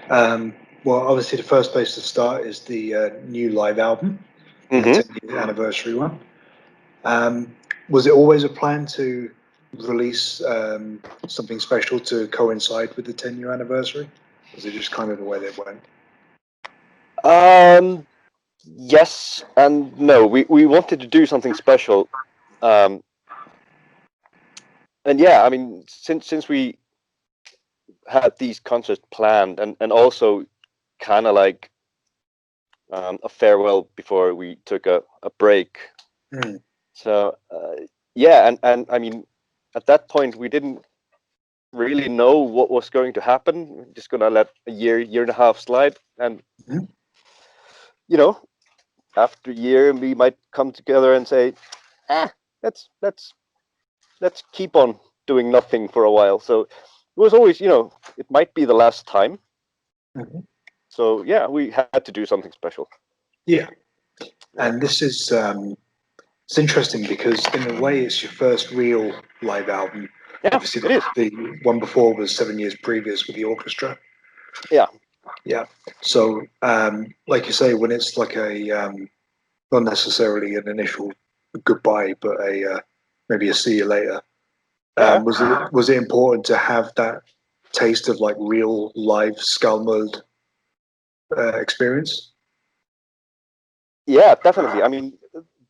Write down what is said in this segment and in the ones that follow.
Um, well, obviously, the first place to start is the new live album, the 10-year anniversary one. Was it always a plan to release something special to coincide with the 10-year anniversary? Was it just kind of the way they went? Yes and no. We wanted to do something special, and yeah, I mean, since we had these concerts planned, and also kind of like a farewell before we took a break. So yeah, and I mean, at that point we didn't really know what was going to happen. We're just gonna let a year and a half slide, and you know, after a year we might come together and say, let's keep on doing nothing for a while. So it was always, it might be the last time. So yeah, we had to do something special. Yeah, and this is it's interesting because in a way it's your first real live album. Yeah, obviously the one before was 7 years previous with the orchestra. Yeah. So like you say, when it's like a not necessarily an initial goodbye, but a maybe a see you later. Was it important to have that taste of like real live Skálmöld experience? Yeah, definitely. I mean,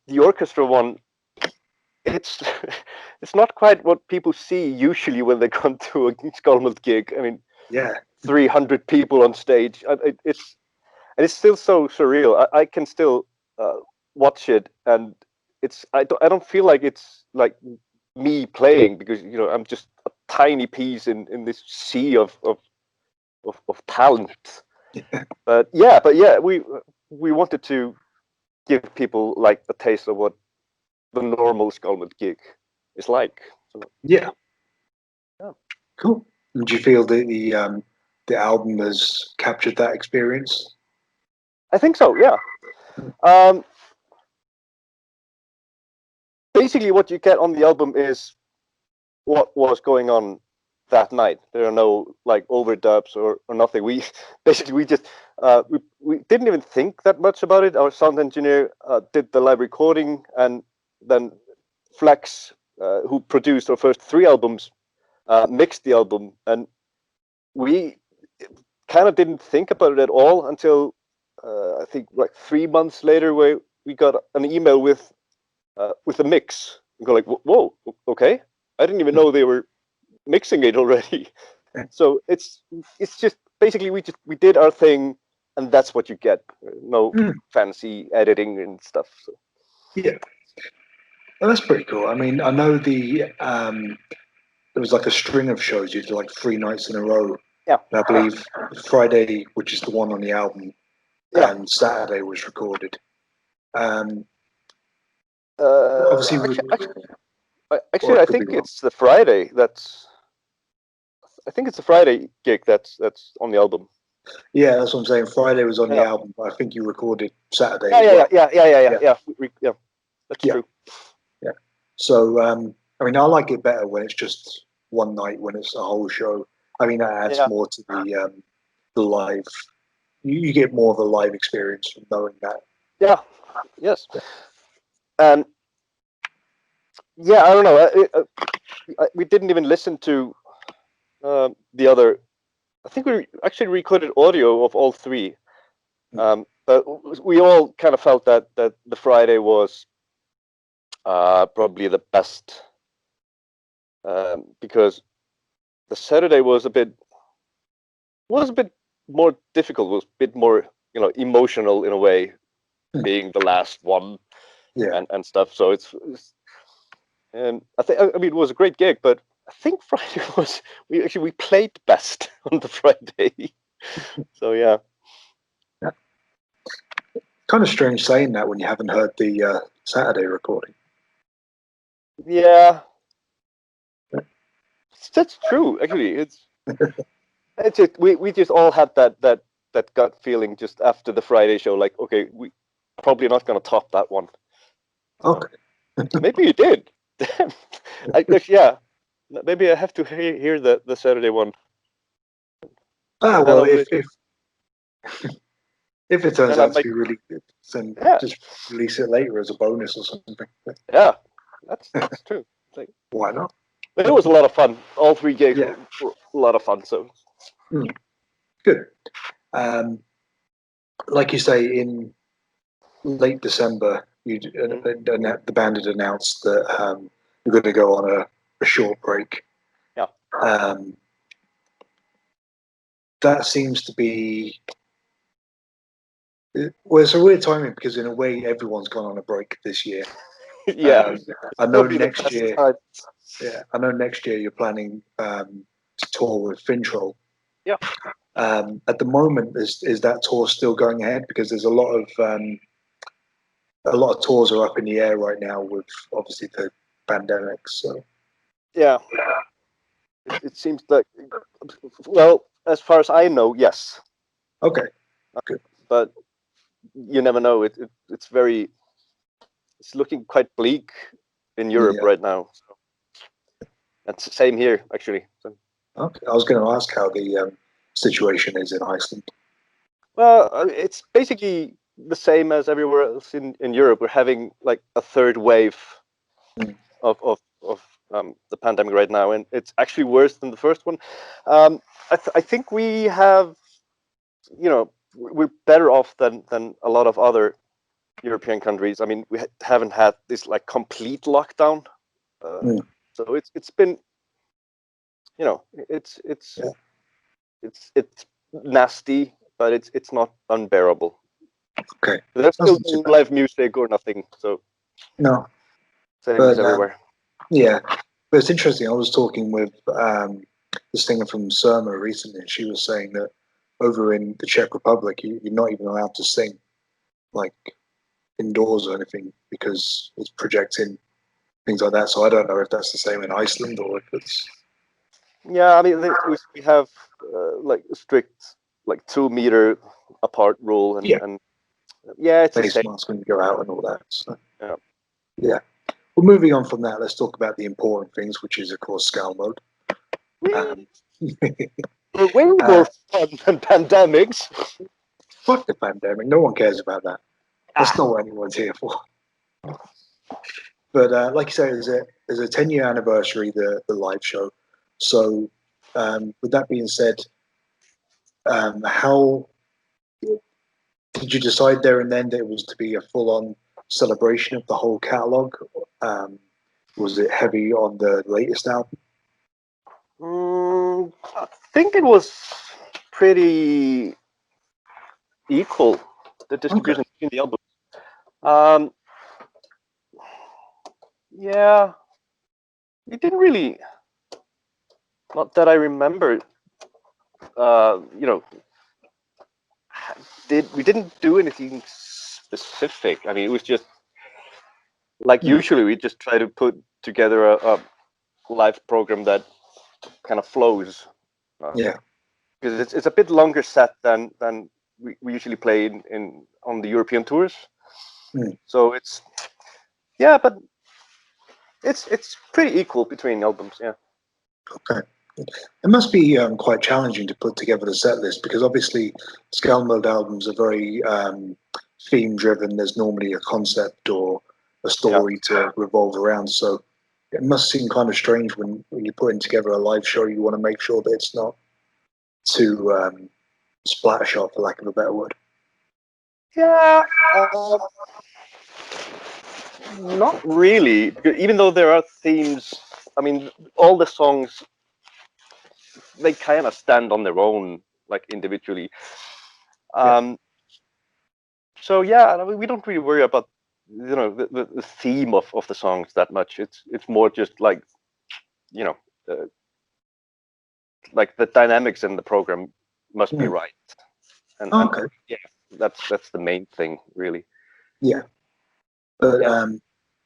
the orchestra one, it's it's not quite what people see usually when they come to a Skálmöld gig. I mean, 300 people on stage. It's still so surreal. I can still watch it, and I don't feel like it's like me playing, because I'm just a tiny piece in this sea of talent. But yeah, we wanted to give people like a taste of what the normal Skálmöld gig is like. So, yeah, cool. And do you feel that the album has captured that experience? I think so. Yeah. Basically, what you get on the album is what was going on that night. There are no like overdubs or nothing. We just we didn't even think that much about it. Our sound engineer did the live recording, and then Flex, who produced our first 3 albums, mixed the album, and we kind of didn't think about it at all until I think like 3 months later, where we got an email with a mix. We go like, whoa, okay, I didn't even know they were mixing it already. So it's just basically we did our thing, and that's what you get. No fancy editing and stuff. So. Yeah, well, that's pretty cool. I mean, I know there was like a string of shows. You did like 3 nights in a row. Yeah, and I believe Friday, which is the one on the album, and Saturday was recorded. Obviously, actually, I think it's the Friday. I think it's a Friday gig that's on the album. Yeah, that's what I'm saying. Friday was on the album, but I think you recorded Saturday. Yeah. That's true. Yeah. So, I mean, I like it better when it's just one night, when it's a whole show. I mean, that adds more to the live. You get more of the live experience from knowing that. Yeah. Yes. And yeah, I don't know. We didn't even listen to the other. I think we actually recorded audio of all 3, but we all kind of felt that the Friday was probably the best, because the Saturday was a bit more difficult. Was a bit more emotional in a way, being the last one, and stuff. So it's and I mean it was a great gig, but I think Friday was we played best on the Friday. So yeah. Kind of strange saying that when you haven't heard the Saturday recording. Yeah, that's true. Actually, it's just we just all had that gut feeling just after the Friday show. Like, okay, we probably not gonna top that one. Okay. Maybe you did. Yeah. Maybe I have to hear the Saturday one. Well, If it turns out to be really good, then just release it later as a bonus or something. Yeah, that's true. Why not? But it was a lot of fun. All 3 gigs were a lot of fun. So good. Like you say, in late December, the band had announced that we're going to go on a short break. Yeah. That seems to be. Well, it's a weird timing because in a way everyone's gone on a break this year. Yeah. I know next year. Yeah, I know next year you're planning to tour with Finntroll. Yeah. At the moment, is that tour still going ahead? Because there's a lot of tours are up in the air right now with obviously the pandemic. So yeah, it seems like, well, as far as I know, yes. Okay, good. But you never know. It's looking quite bleak in Europe right now. So that's the same here, actually. So. Okay, I was going to ask how the situation is in Iceland. Well, it's basically the same as everywhere else in Europe. We're having like a third wave of the pandemic right now, and it's actually worse than the first one. I think we have, we're better off than a lot of other European countries. I mean, we haven't had this like complete lockdown, so it's been, it's nasty, but it's not unbearable. Okay, there's still no live music or nothing, so no, same as everywhere. Yeah, but it's interesting. I was talking with this singer from Surma recently, and she was saying that over in the Czech Republic, you're not even allowed to sing like indoors or anything because it's projecting things like that. So I don't know if that's the same in Iceland or if it's. Yeah, I mean, we have like a strict like 2 meter apart rule, and it's face the same. mask when you go out and all that. So. Yeah. Well, moving on from that, let's talk about the important things, which is of course Skálmöld. We're way more fun than pandemics. Fuck the pandemic. No one cares about that. That's not what anyone's here for. But like you say, there's a 10-year anniversary, the live show. So with that being said, how did you decide there and then that it was to be a full-on celebration of the whole catalogue? Was it heavy on the latest album? I think it was pretty equal, the distribution between the albums. Yeah, we didn't really, not that I remember, we didn't do anything specific. I mean, it was just like usually we just try to put together a live program that kind of flows. Because it's a bit longer set than we usually play on the European tours. So it's but it's pretty equal between albums. Yeah. Okay. It must be quite challenging to put together the set list because obviously Skálmöld albums are very theme driven. There's normally a concept or a story to revolve around. So it must seem kind of strange when you're putting together a live show. You want to make sure that it's not too splattershot, for lack of a better word. Yeah. Not really, because even though there are themes, I mean, all the songs, they kind of stand on their own, like individually. So I mean, we don't really worry about the theme of the songs that much. It's more just like like the dynamics in the program must be right, and that's the main thing, really. Yeah, but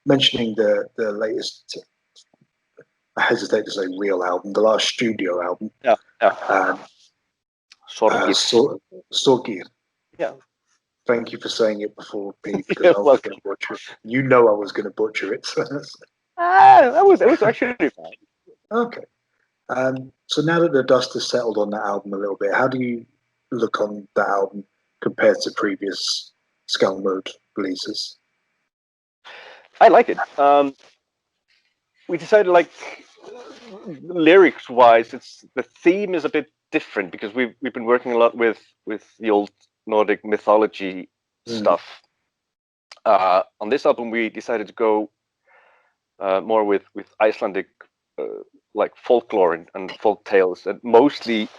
mentioning the latest, I hesitate to say real album, the last studio album. Sorgir. Yeah. Thank you for saying it before me because I was going to butcher it. You know I was going to butcher it. That was actually fine. Okay. So now that the dust has settled on that album a little bit, how do you look on that album compared to previous Skálmöld releases? I like it. We decided, like, lyrics wise, the theme is a bit different because we've been working a lot with the old Nordic mythology stuff. On this album, we decided to go more with Icelandic like folklore and folk tales, and mostly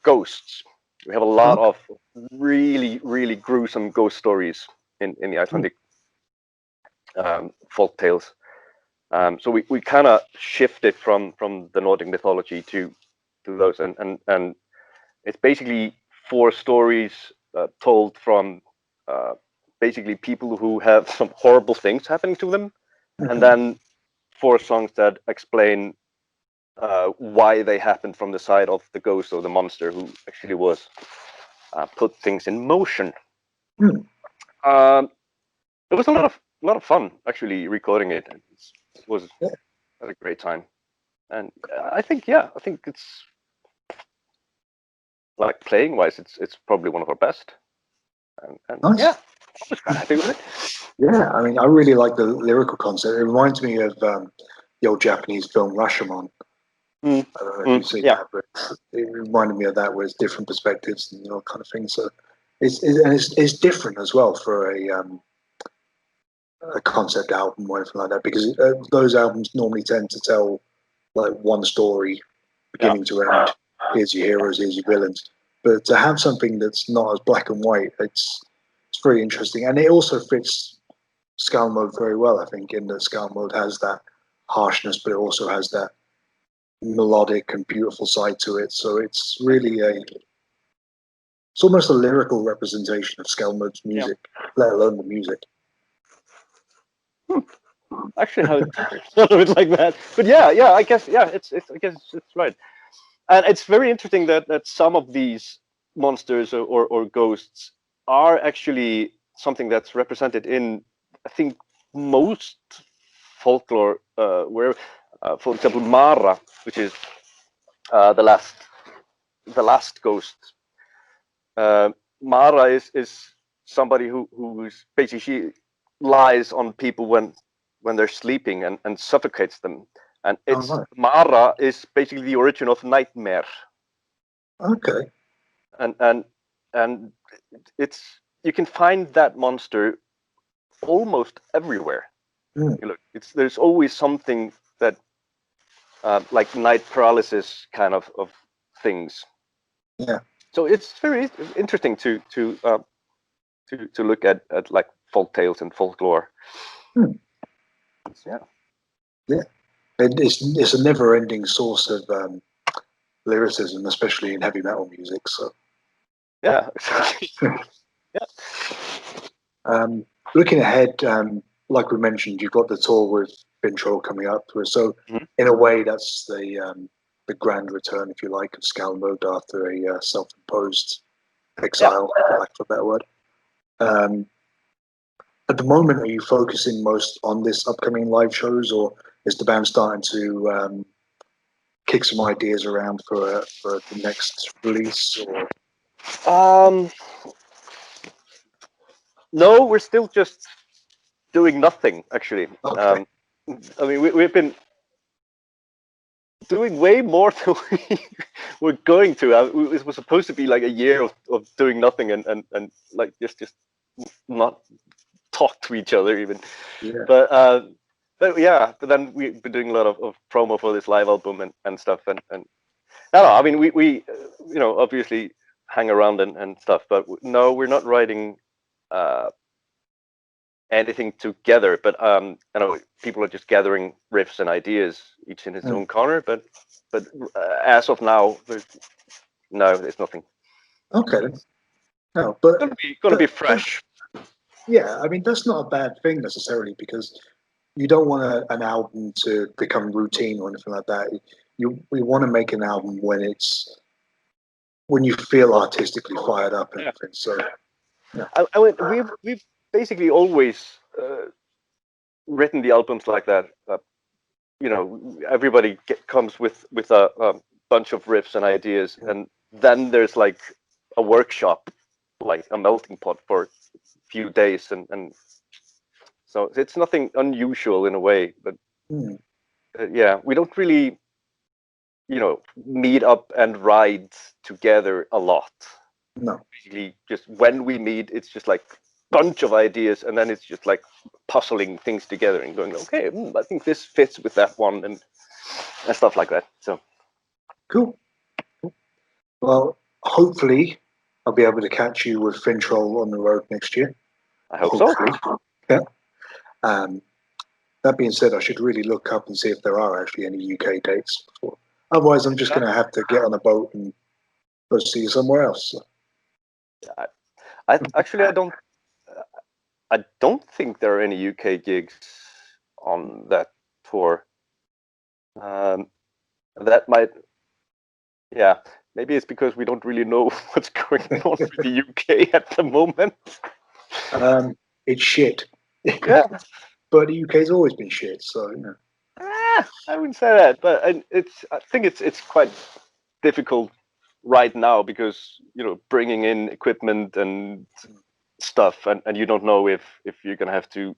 ghosts. We have a lot of really gruesome ghost stories in the Icelandic folk tales. So we kind of shifted from the Nordic mythology to those, and it's basically 4 stories told from basically people who have some horrible things happening to them, and then 4 songs that explain why they happened from the side of the ghost or the monster who actually was put things in motion. It was a lot of fun actually recording it. It was had a great time, and I think it's, like, playing wise, it's probably one of our best. And nice. Yeah, I was quite happy with it. Yeah, I mean, I really like the lyrical concept. It reminds me of the old Japanese film Rashomon. I don't know if you've seen that, but it reminded me of that, where it's different perspectives and all kind of thing. So it's different as well for a concept album or anything like that, because those albums normally tend to tell like one story beginning to end. Here's your heroes, here's your villains. But to have something that's not as black and white, it's very interesting, and it also fits Skálmöld very well, I think, in that Skálmöld has that harshness, but it also has that melodic and beautiful side to it. So it's really it's almost a lyrical representation of Skálmöld's music, let alone the music. Actually, how thought of it like that, but I guess it's right, and it's very interesting that some of these monsters or ghosts are actually something that's represented in, I think, most folklore, where, for example, Mara, which is the last ghost. Mara is somebody who's basically, she lies on people when they're sleeping and suffocates them, and it's Mara is basically the origin of nightmare. Okay. And it's, you can find that monster almost everywhere. You look, there's always something that like night paralysis kind of things. Yeah. So it's very interesting to look at like folk tales and folklore. Yeah. It's a never-ending source of lyricism, especially in heavy metal music. So yeah, exactly. Looking ahead, like we mentioned, you've got the tour with Finntroll coming up. So in a way, that's the grand return, if you like, of Skálmöld after a self-imposed exile, for lack of a better word. At the moment, are you focusing most on this upcoming live shows, or is the band starting to kick some ideas around for the next release? Or? No, we're still just doing nothing, actually. Okay. I mean, we've been doing way more than we were going to. It was supposed to be like a year of doing nothing and like just not talk to each other even. Yeah. But then we've been doing a lot of promo for this live album and stuff, and I don't know, I mean, we obviously hang around and stuff, but no, we're not writing anything together. But people are just gathering riffs and ideas, each in his own corner. But as of now, there's nothing. Okay. No, but gonna be fresh. Yeah, I mean, that's not a bad thing necessarily, because you don't want an album to become routine or anything like that. We want to make an album when you feel artistically fired up and everything. So, we've basically always written the albums like that. Everybody comes with a bunch of riffs and ideas, and then there's like a workshop, like a melting pot for a few days, and so it's nothing unusual in a way, but yeah, we don't really, meet up and ride together a lot. No. Basically, just when we meet, it's just like bunch of ideas, and then it's just like puzzling things together and going, okay, I think this fits with that one, and stuff like that. So cool. Well, hopefully I'll be able to catch you with Finntroll on the road next year. I hope hopefully. So. Yeah. That being said, I should really look up and see if there are actually any UK dates before. Otherwise, I'm just going to have to get on a boat and go see you somewhere else. I don't think there are any UK gigs on that tour. That might, yeah, maybe it's because we don't really know what's going on with the UK at the moment. It's shit. Yeah. But the UK's always been shit, so I wouldn't say that, but I think it's quite difficult right now because bringing in equipment and stuff, and you don't know if you're gonna have to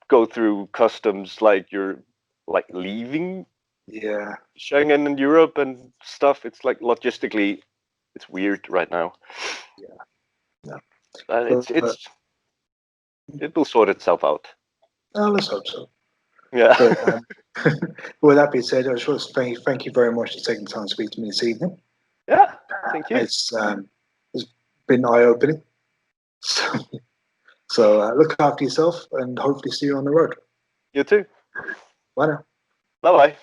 go through customs like you're like leaving Schengen and Europe and stuff. It's like logistically it's weird right now. It will sort itself out. Let's hope so. Yeah. But, with that being said, I just want to thank you very much for taking the time to speak to me this evening. Yeah, thank you. It's been eye-opening. So look after yourself and hopefully see you on the road. You too. Bye now. Bye-bye.